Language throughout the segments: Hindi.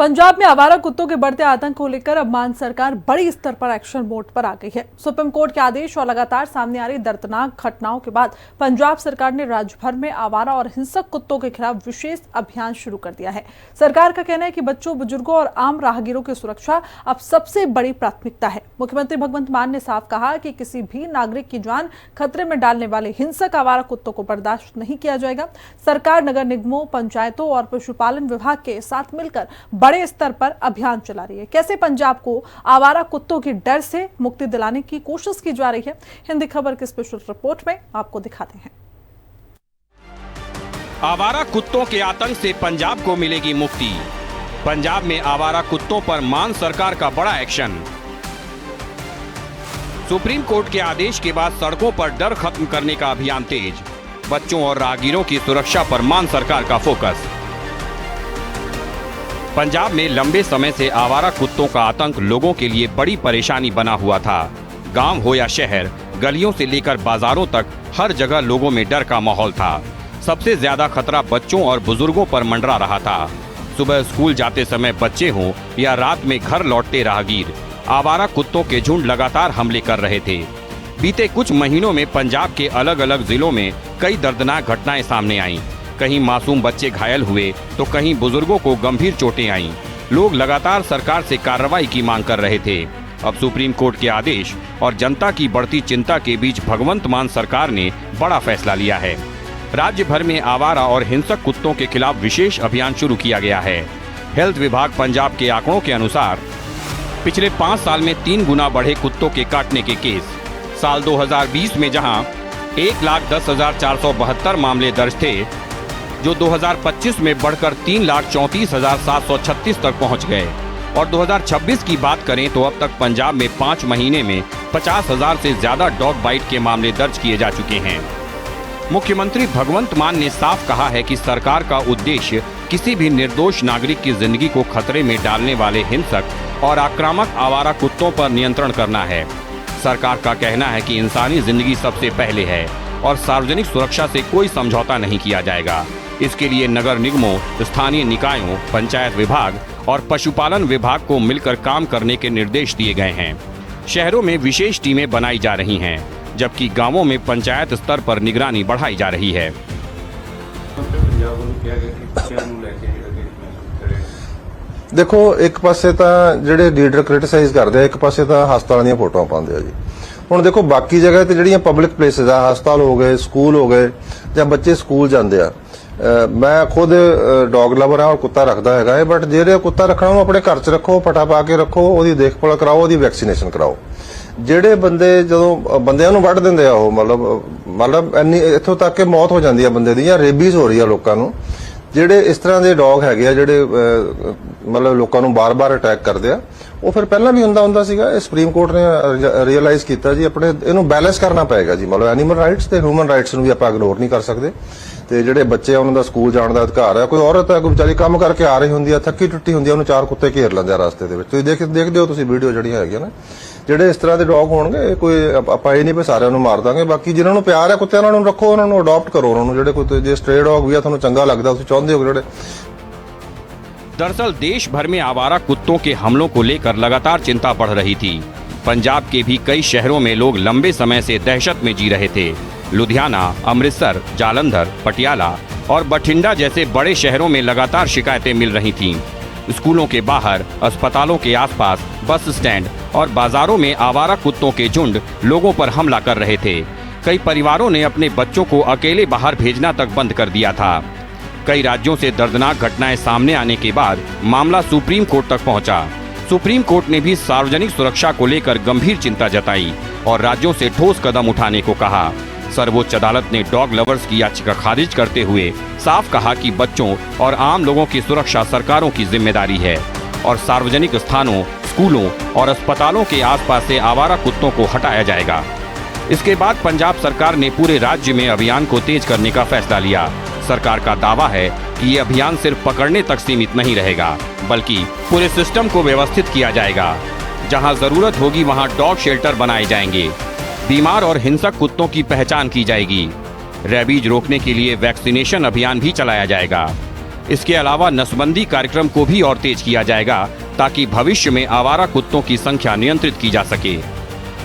पंजाब में आवारा कुत्तों के बढ़ते आतंक को लेकर अब मान सरकार बड़ी स्तर पर एक्शन मोड पर आ गई है। सुप्रीम कोर्ट के आदेश और लगातार सामने आ रही दर्दनाक घटनाओं के बाद पंजाब सरकार ने राज्य भर में आवारा और हिंसक कुत्तों के खिलाफ विशेष अभियान शुरू कर दिया है। सरकार का कहना है कि बच्चों, बुजुर्गों और आम राहगीरों की सुरक्षा अब सबसे बड़ी प्राथमिकता है। मुख्यमंत्री भगवंत मान ने साफ कहा कि किसी भी नागरिक की जान खतरे में डालने वाले हिंसक आवारा कुत्तों को बर्दाश्त नहीं किया जाएगा। सरकार नगर निगमों, पंचायतों और पशुपालन विभाग के साथ मिलकर बड़े स्तर पर अभियान चला रही है। कैसे पंजाब को आवारा कुत्तों की डर से मुक्ति दिलाने की कोशिश की जा रही है, हिंदी खबर की स्पेशल रिपोर्ट में आपको दिखाते हैं। आवारा कुत्तों के आतंक से पंजाब को मिलेगी मुक्ति। पंजाब में आवारा कुत्तों पर मान सरकार का बड़ा एक्शन। सुप्रीम कोर्ट के आदेश के बाद सड़कों पर डर खत्म करने का अभियान तेज। बच्चों और राहगीरों की सुरक्षा पर मान सरकार का फोकस। पंजाब में लंबे समय से आवारा कुत्तों का आतंक लोगों के लिए बड़ी परेशानी बना हुआ था। गांव हो या शहर, गलियों से लेकर बाजारों तक हर जगह लोगों में डर का माहौल था। सबसे ज्यादा खतरा बच्चों और बुजुर्गों पर मंडरा रहा था। सुबह स्कूल जाते समय बच्चे हों या रात में घर लौटते राहगीर, आवारा कुत्तों के झुंड लगातार हमले कर रहे थे। बीते कुछ महीनों में पंजाब के अलग अलग जिलों में कई दर्दनाक घटनाएं सामने आईं। कहीं मासूम बच्चे घायल हुए तो कहीं बुजुर्गों को गंभीर चोटें आईं। लोग लगातार सरकार से कार्रवाई की मांग कर रहे थे। अब सुप्रीम कोर्ट के आदेश और जनता की बढ़ती चिंता के बीच भगवंत मान सरकार ने बड़ा फैसला लिया है। राज्य भर में आवारा और हिंसक कुत्तों के खिलाफ विशेष अभियान शुरू किया गया है। हेल्थ विभाग पंजाब के आंकड़ों के अनुसार पिछले 5 साल में 3 गुना बढ़े कुत्तों के काटने के केस। साल 2020 में जहां 1,10,472 मामले दर्ज थे, जो 2025 में बढ़कर 3,34,736 तक पहुंच गए। और 2026 की बात करें तो अब तक पंजाब में 5 महीने में 50,000 से ज्यादा डॉग बाइट के मामले दर्ज किए जा चुके हैं। मुख्यमंत्री भगवंत मान ने साफ कहा है कि सरकार का उद्देश्य किसी भी निर्दोष नागरिक की जिंदगी को खतरे में डालने वाले हिंसक और आक्रामक आवारा कुत्तों पर नियंत्रण करना है। सरकार का कहना है कि इंसानी जिंदगी सबसे पहले है और सार्वजनिक सुरक्षा से कोई समझौता नहीं किया जाएगा। इसके लिए नगर निगमों, स्थानीय निकायों, पंचायत विभाग और पशुपालन विभाग को मिलकर काम करने के निर्देश दिए गए हैं। शहरों में विशेष टीमें बनाई जा रही हैं, जबकि गांवों में पंचायत स्तर पर निगरानी बढ़ाई जा रही है। देखो, एक पासे ਤਾਂ ਜਿਹੜੇ ਲੀਡਰ ਕ੍ਰਿਟਿਸਾਈਜ਼ ਕਰਦੇ ਆ, ਇੱਕ ਪਾਸੇ ਤਾਂ ਹਸਪਤਾਲਾਂ ਦੀਆਂ ਫੋਟੋਆਂ ਪਾਉਂਦੇ ਆ ਜੀ। ਹੁਣ ਦੇਖੋ, ਬਾਕੀ ਜਗ੍ਹਾ ਤੇ ਜਿਹੜੀਆਂ ਪਬਲਿਕ ਪਲੇਸਿਸ ਆ, ਹਸਪਤਾਲ ਹੋ ਗਏ, ਸਕੂਲ ਹੋ ਗਏ ਜਾਂ ਬੱਚੇ ਸਕੂਲ ਜਾਂਦੇ ਆ, मैं खुद डॉग लवर हाँ और कुत्ता रखता है, बट जो कुत्ता रखना ਉਹਨੂੰ ਆਪਣੇ ਘਰ 'ਚ ਰੱਖੋ, ਪਟਾ ਪਾ ਕੇ ਰੱਖੋ, ਉਹਦੀ ਦੇਖਭਾਲ ਕਰਾਓ, ਉਹਦੀ ਵੈਕਸੀਨੇਸ਼ਨ ਕਰਾਓ। ਜਿਹੜੇ ਬੰਦੇ ਜਦੋਂ ਬੰਦਿਆਂ ਨੂੰ ਵੱਢ ਦਿੰਦੇ ਆ, ਉਹ ਮਤਲਬ ਇੰਨੀ ਇੱਥੋਂ ਤੱਕ ਕਿ ਮੌਤ ਹੋ ਜਾਂਦੀ ਆ ਬੰਦੇ ਦੀ, ਜਾਂ ਰੇਬੀਜ਼ ਹੋ ਰਹੀ ਆ ਲੋਕਾਂ ਨੂੰ। ਜਿਹੜੇ ਇਸ ਤਰ੍ਹਾਂ ਦੇ ਡੌਗ ਹੈਗੇ ਆ, ਜਿਹੜੇ ਮਤਲਬ ਲੋਕਾਂ ਨੂੰ ਬਾਰ-ਬਾਰ ਅਟੈਕ ਕਰਦੇ ਆ, ਉਹ ਫਿਰ ਪਹਿਲਾਂ ਵੀ ਹੁੰਦਾ ਸੀਗਾ। ਇਹ ਸੁਪਰੀਮ ਕੋਰਟ ਨੇ ਰਿਅਲਾਈਜ਼ ਕੀਤਾ ਜੀ, ਆਪਣੇ ਇਹਨੂੰ ਬੈਲੈਂਸ ਕਰਨਾ ਪਏਗਾ ਜੀ। ਮਤਲਬ ਐਨੀਮਲ ਰਾਈਟਸ ਤੇ ਹਿਊਮਨ ਰਾਈਟਸ ਨੂੰ ਵੀ ਆਪਾਂ ਇਗਨੋਰ ਨਹੀਂ ਕਰ ਸਕਦੇ। ਤੇ ਜਿਹੜੇ ਬੱਚੇ ਆ, ਉਹਨਾਂ ਦਾ ਸਕੂਲ ਜਾਣ ਦਾ ਅਧਿਕਾਰ ਹੈ। ਕੋਈ ਔਰਤ ਹੈ, ਕੋਈ ਵਿਚਾਰੀ ਕੰਮ ਕਰਕੇ ਆ ਰਹੀ ਹੁੰਦੀ ਆ, ਥੱਕੀ ਟੁੱਟੀ ਹੁੰਦੀ ਆ, ਉਹਨੂੰ 4 ਕੁੱਤੇ ਘੇਰ ਲੈਂਦੇ ਆ ਰਸਤੇ ਦੇ ਵਿੱਚ। ਤੁਸੀਂ ਦੇਖਦੇ ਹੋ ਤੁਸੀਂ ਵੀਡੀਓ ਜਿਹੜੀਆਂ ਹੈਗੀਆਂ ਨਾ, ਜਿਹੜੇ ਇਸ ਤਰ੍ਹਾਂ ਦੇ ਡੌਗ ਹੋਣਗੇ, ਕੋਈ ਆਪਾਂ ਇਹ ਨਹੀਂ ਵੀ ਸਾਰਿਆਂ ਨੂੰ ਮਾਰ ਦਾਂਗੇ। ਬਾਕੀ ਜਿਨ੍ਹਾਂ ਨੂੰ ਪਿਆਰ ਹੈ ਕੁੱਤਿਆਂ ਨਾਲ, ਨੂੰ ਰੱਖੋ, ਉਹਨਾਂ ਨੂੰ ਅਡਾਪਟ ਕਰੋ। ਉਹਨਾਂ ਨੂੰ ਜਿਹੜੇ ਕੁੱਤੇ, ਜੇ ਸਟ੍ਰੇ ਡੌਗ ਵੀ ਆ ਤੁਹਾਨੂੰ ਚੰਗਾ ਲੱਗਦਾ, ਤੁਸੀਂ ਚਾਹੁੰਦੇ ਹੋ ਜਿਹੜੇ। दरअसल देश भर में आवारा कुत्तों के हमलों को लेकर लगातार चिंता बढ़ रही थी। पंजाब के भी कई शहरों में लोग लंबे समय से दहशत में जी रहे थे। लुधियाना, अमृतसर, जालंधर, पटियाला और बठिंडा जैसे बड़े शहरों में लगातार शिकायतें मिल रही थीं। स्कूलों के बाहर, अस्पतालों के आसपास, बस स्टैंड और बाजारों में आवारा कुत्तों के झुंड लोगों पर हमला कर रहे थे। कई परिवारों ने अपने बच्चों को अकेले बाहर भेजना तक बंद कर दिया था। कई राज्यों से दर्दनाक घटनाएं सामने आने के बाद मामला सुप्रीम कोर्ट तक पहुंचा। सुप्रीम कोर्ट ने भी सार्वजनिक सुरक्षा को लेकर गंभीर चिंता जताई और राज्यों से ठोस कदम उठाने को कहा। सर्वोच्च अदालत ने डॉग लवर्स की याचिका खारिज करते हुए साफ कहा कि बच्चों और आम लोगों की सुरक्षा सरकारों की जिम्मेदारी है और सार्वजनिक स्थानों, स्कूलों और अस्पतालों के आसपास से आवारा कुत्तों को हटाया जाएगा। इसके बाद पंजाब सरकार ने पूरे राज्य में अभियान को तेज करने का फैसला लिया। सरकार का दावा है कि ये अभियान सिर्फ पकड़ने तक सीमित नहीं रहेगा, बल्कि पूरे सिस्टम को व्यवस्थित किया जाएगा। जहां जरूरत होगी वहां डॉग शेल्टर बनाए जाएंगे। बीमार और हिंसक कुत्तों की पहचान की जाएगी। रेबीज रोकने के लिए वैक्सीनेशन अभियान भी चलाया जाएगा। इसके अलावा नसबंदी कार्यक्रम को भी और तेज किया जाएगा ताकि भविष्य में आवारा कुत्तों की संख्या नियंत्रित की जा सके।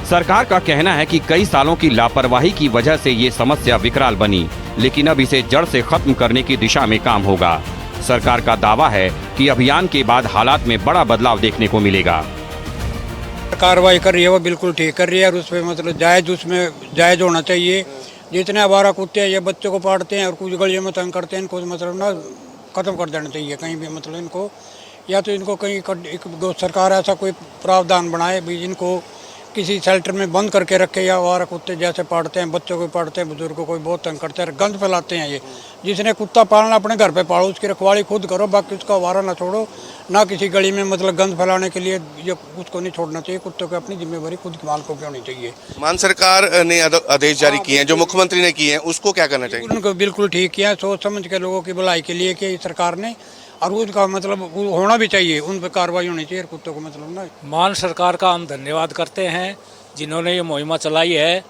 सरकार का कहना है कि कई सालों की लापरवाही की वजह से ये समस्या विकराल बनी, लेकिन अब इसे जड़ से खत्म करने की दिशा में काम होगा। सरकार का दावा है कि अभियान के बाद हालात में बड़ा बदलाव देखने को मिलेगा। कार्रवाई कर रही है वो बिल्कुल ठीक कर रही है, और उसमें मतलब उसमें जायज होना चाहिए। जितने आवारा कुत्ते हैं ये बच्चों को पाड़ते हैं और कुछ गलियों में तंग करते हैं, इनको मतलब ना खत्म कर देना चाहिए कहीं भी। मतलब इनको या तो इनको कहीं सरकार ऐसा कोई प्रावधान बनाए भी इनको किसी शेल्टर में बंद करके रखे, या आवारा कुत्ते जैसे पाड़ते हैं, बच्चों को पाड़ते हैं, बुजुर्गों को बहुत तंग करते हैं, गंद फैलाते हैं। ये जिसने कुत्ता पालना अपने घर पे पालो, उसकी रखवाली खुद करो, बाकी उसका आवारा ना छोड़ो, ना किसी गली में मतलब गंद फैलाने के लिए ये उसको नहीं छोड़ना चाहिए। कुत्तों की अपनी जिम्मेवारी खुद के मालिकों की होनी चाहिए। मान सरकार ने आदेश जारी किए हैं जो मुख्यमंत्री ने किए हैं, उसको क्या करना चाहिए? उनको बिल्कुल ठीक किया, सोच समझ के लोगों की भलाई के लिए कि सरकार ने, और उसका मतलब होना भी चाहिए, उन पर कार्रवाई होनी चाहिए कुत्तों को मतलब ना। मान सरकार का हम धन्यवाद करते हैं जिन्होंने ये मुहिम चलाई है,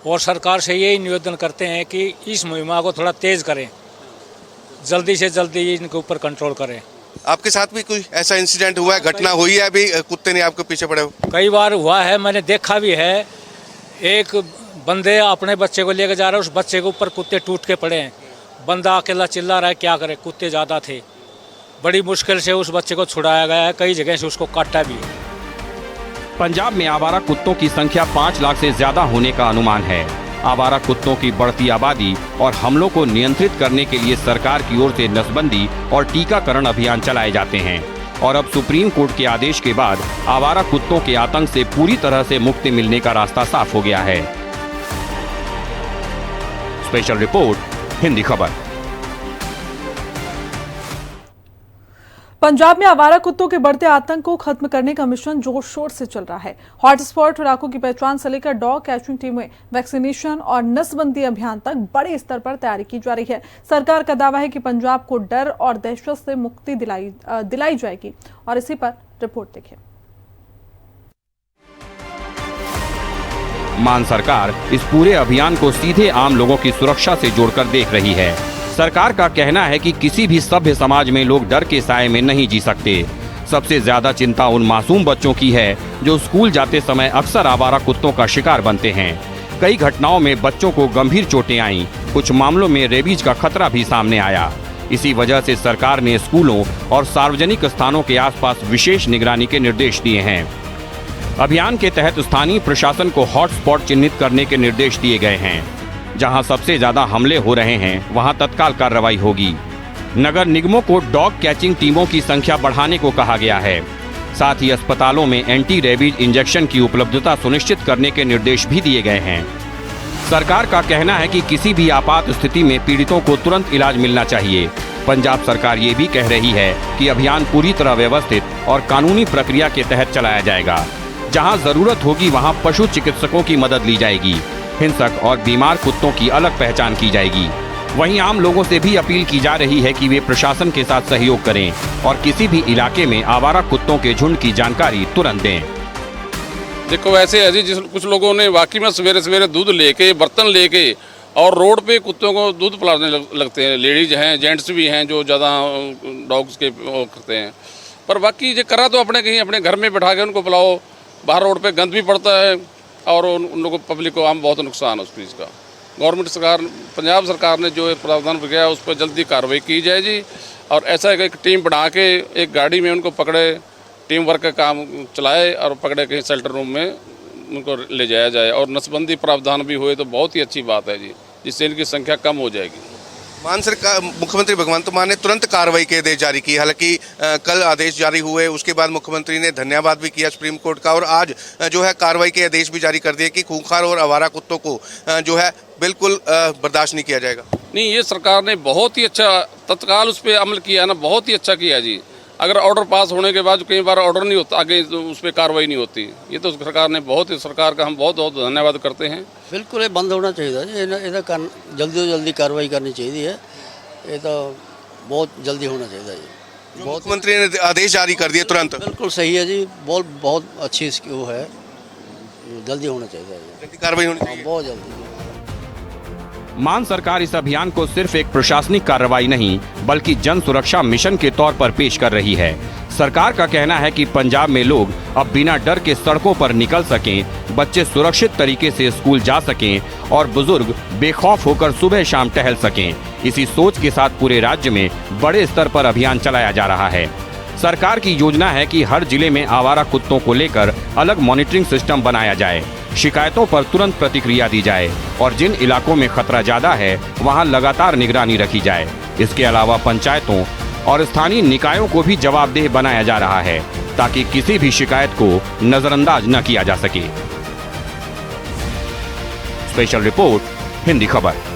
और सरकार से यही निवेदन करते हैं कि इस मुहिम को थोड़ा तेज करें, जल्दी से जल्दी इनके ऊपर कंट्रोल करें। आपके साथ भी कोई ऐसा इंसिडेंट हुआ है, घटना हुई है अभी कुत्ते ने आपके पीछे पड़े हो? कई बार हुआ है, मैंने देखा भी है। एक बंदे अपने बच्चे को लेकर जा रहे हैं, उस बच्चे के ऊपर कुत्ते टूट के पड़े हैं। बंदा अकेला चिल्ला रहा है, क्या करे, कुत्ते ज़्यादा थे। बड़ी मुश्किल से उस बच्चे को छुड़ाया गया है, कई जगह से उसको काटा भी है। पंजाब में आवारा कुत्तों की संख्या 5 लाख से ज्यादा होने का अनुमान है। आवारा कुत्तों की बढ़ती आबादी और हमलों को नियंत्रित करने के लिए सरकार की ओर से नसबंदी और टीकाकरण अभियान चलाए जाते हैं, और अब सुप्रीम कोर्ट के आदेश के बाद आवारा कुत्तों के आतंक से पूरी तरह से मुक्ति मिलने का रास्ता साफ हो गया है। स्पेशल रिपोर्ट, हिंदी खबर। पंजाब में आवारा कुत्तों के बढ़ते आतंक को खत्म करने का मिशन जोर शोर से चल रहा है। हॉटस्पॉट इलाकों की पहचान से लेकर डॉग कैचिंग टीमें, वैक्सीनेशन और नसबंदी अभियान तक बड़े स्तर पर तैयारी की जा रही है। सरकार का दावा है कि पंजाब को डर और दहशत से मुक्ति दिलाई जाएगी, और इसी पर रिपोर्ट देखिए। मान सरकार इस पूरे अभियान को सीधे आम लोगों की सुरक्षा से जोड़कर देख रही है। सरकार का कहना है कि किसी भी सभ्य समाज में लोग डर के साए में नहीं जी सकते। सबसे ज्यादा चिंता उन मासूम बच्चों की है जो स्कूल जाते समय अक्सर आवारा कुत्तों का शिकार बनते हैं। कई घटनाओं में बच्चों को गंभीर चोटें आईं, कुछ मामलों में रेबीज का खतरा भी सामने आया। इसी वजह से सरकार ने स्कूलों और सार्वजनिक स्थानों के आसपास विशेष निगरानी के निर्देश दिए हैं। अभियान के तहत स्थानीय प्रशासन को हॉटस्पॉट चिन्हित करने के निर्देश दिए गए हैं। जहां सबसे ज्यादा हमले हो रहे हैं वहां तत्काल कार्रवाई होगी। नगर निगमों को डॉग कैचिंग टीमों की संख्या बढ़ाने को कहा गया है। साथ ही अस्पतालों में एंटी रेबीज इंजेक्शन की उपलब्धता सुनिश्चित करने के निर्देश भी दिए गए हैं। सरकार का कहना है कि किसी भी आपात स्थिति में पीड़ितों को तुरंत इलाज मिलना चाहिए। पंजाब सरकार ये भी कह रही है कि अभियान पूरी तरह व्यवस्थित और कानूनी प्रक्रिया के तहत चलाया जाएगा। जहां जरूरत होगी वहां पशु चिकित्सकों की मदद ली जाएगी। हिंसक और बीमार कुत्तों की अलग पहचान की जाएगी। वहीं आम लोगों से भी अपील की जा रही है कि वे प्रशासन के साथ सहयोग करें और किसी भी इलाके में आवारा कुत्तों के झुंड की जानकारी तुरंत दें। देखो वैसे है जी, कुछ लोगों ने वाकई में सवेरे सवेरे दूध लेके, बर्तन लेके और रोड पे कुत्तों को दूध पिलाने लगते हैं। लेडीज हैं, जेंट्स भी हैं जो ज़्यादा डॉग्स के करते हैं। पर बाकी ये करा तो अपने कहीं अपने घर में बैठा के उनको पिलाओ। बाहर रोड पे गंद भी पड़ता है और उन लोगों पब्लिक को आम बहुत नुकसान है उस चीज़ का। गवर्नमेंट सरकार, पंजाब सरकार ने जो प्रावधान किया है उस पर जल्दी कार्रवाई की जाए जी। और ऐसा एक टीम बना के एक गाड़ी में उनको पकड़े, टीम वर्क का काम चलाए और पकड़े कहीं शेल्टर रूम में उनको ले जाया जाए। और नसबंदी प्रावधान भी हुए तो बहुत ही अच्छी बात है जी, जिससे इनकी संख्या कम हो जाएगी। मान सरकार, मुख्यमंत्री भगवंत मान ने तुरंत कार्रवाई के आदेश जारी किए। हालांकि कल आदेश जारी हुए, उसके बाद मुख्यमंत्री ने धन्यवाद भी किया सुप्रीम कोर्ट का, और आज जो है कार्रवाई के आदेश भी जारी कर दिए कि खूंखार और आवारा कुत्तों को जो है बिल्कुल बर्दाश्त नहीं किया जाएगा। नहीं, ये सरकार ने बहुत ही अच्छा तत्काल उस पर अमल किया ना, बहुत ही अच्छा किया जी। अगर ऑर्डर पास होने के बाद कई बार ऑर्डर नहीं होता, आगे तो उस पर कार्रवाई नहीं होती। ये तो सरकार ने सरकार का हम बहुत बहुत धन्यवाद करते हैं। बिल्कुल ये बंद होना चाहिए जी, ਇਹਦਾ जल्दी ਤੋਂ जल्दी कार्रवाई करनी चाहिए है। ये तो बहुत जल्दी होना चाहिए जी। मुख्यमंत्री ने आदेश जारी कर दिए तुरंत। बिल्कुल सही है जी, बहुत अच्छी इसकी वो है, जल्दी होना चाहिए, कार्रवाई होनी चाहिए बहुत जल्दी। मान सरकार इस अभियान को सिर्फ एक प्रशासनिक कार्रवाई नहीं बल्कि जन सुरक्षा मिशन के तौर पर पेश कर रही है। सरकार का कहना है कि पंजाब में लोग अब बिना डर के सड़कों पर निकल सकें, बच्चे सुरक्षित तरीके से स्कूल जा सकें और बुजुर्ग बेखौफ होकर सुबह शाम टहल सकें। इसी सोच के साथ पूरे राज्य में बड़े स्तर पर अभियान चलाया जा रहा है। सरकार की योजना है कि हर जिले में आवारा कुत्तों को लेकर अलग मॉनिटरिंग सिस्टम बनाया जाए, शिकायतों पर तुरंत प्रतिक्रिया दी जाए और जिन इलाकों में खतरा ज्यादा है वहां लगातार निगरानी रखी जाए। इसके अलावा पंचायतों और स्थानीय निकायों को भी जवाबदेह बनाया जा रहा है ताकि किसी भी शिकायत को नजरअंदाज न किया जा सके। स्पेशल रिपोर्ट, हिंदी खबर।